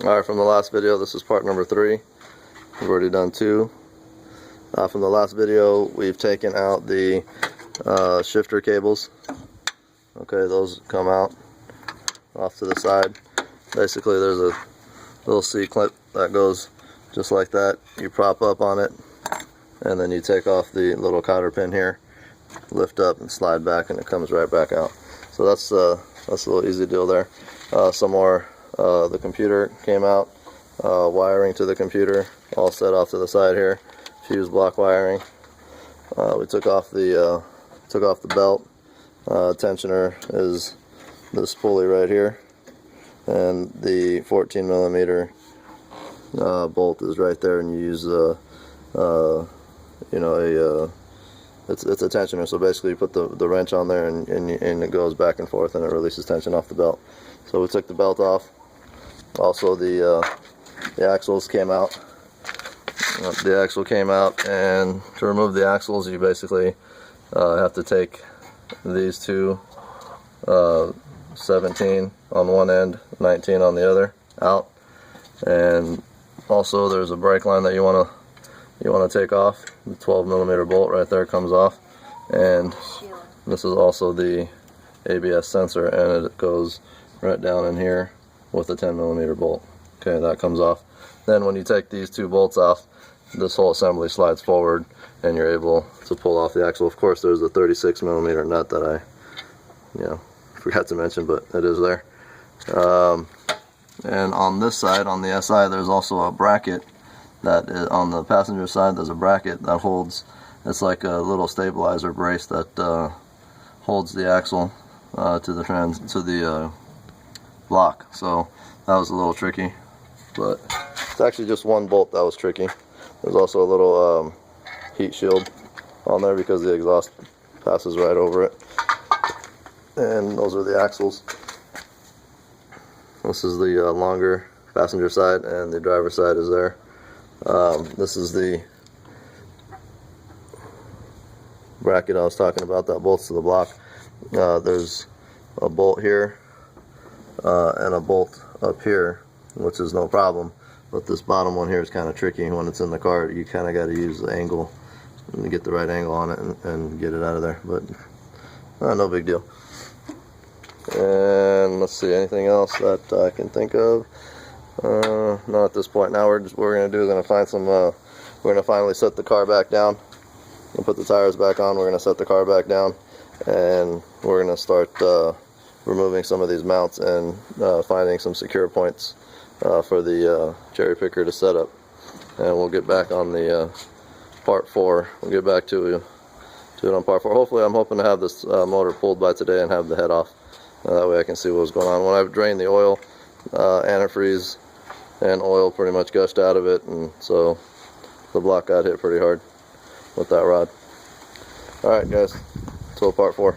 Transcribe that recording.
Alright, from the last video, this is part number 3. We've already done 2. From the last video, we've taken out the shifter cables. Okay, those come out off to the side. Basically, there's a little C-clip that goes just like that. You prop up on it, and then you take off the little cotter pin here, lift up and slide back, and it comes right back out. So that's a little easy deal there. Some more. The computer came out, wiring to the computer all set off to the side here, fuse block wiring. We took off the belt. Tensioner is this pulley right here, and the 14mm bolt is right there, and you use it's a tensioner. So basically you put the wrench on there, and it goes back and forth, and it releases tension off the belt. So we took the belt off. Also, the axles came out. The axle came out, and to remove the axles, you basically have to take these two, 17 on one end, 19 on the other, out. And also, there's a brake line that you want to take off. The 12mm bolt right there comes off, and this is also the ABS sensor, and it goes right down in here with a 10mm bolt. Okay, that comes off. Then when you take these two bolts off, this whole assembly slides forward, and you're able to pull off the axle. Of course, there's a 36mm nut that I forgot to mention, but it is there. And on this side, on the SI, there's also a bracket that is, on the passenger side, there's a bracket that holds, it's like a little stabilizer brace that holds the axle to the block. So that was a little tricky, but it's actually just one bolt that was tricky. There's also a little heat shield on there because the exhaust passes right over it. And those are the axles. This is the longer passenger side, and the driver side is there. This is the bracket I was talking about that bolts to the block. There's a bolt here and a bolt up here, which is no problem, but this bottom one here is kind of tricky. When it's in the car, you kind of got to use the angle to get the right angle on it and get it out of there, but no big deal. And let's see, anything else that I can think of? Not at this point. Now what we're going to do is we're going to finally set the car back down. We'll put the tires back on, we're going to set the car back down, and we're going to start removing some of these mounts and finding some secure points for the cherry picker to set up. And we'll get back on the part 4. We'll get back to it on part 4. Hopefully, I'm hoping to have this motor pulled by today and have the head off. That way I can see what's going on. When I've drained the oil, antifreeze and oil pretty much gushed out of it, and so the block got hit pretty hard with that rod. Alright guys, till part 4.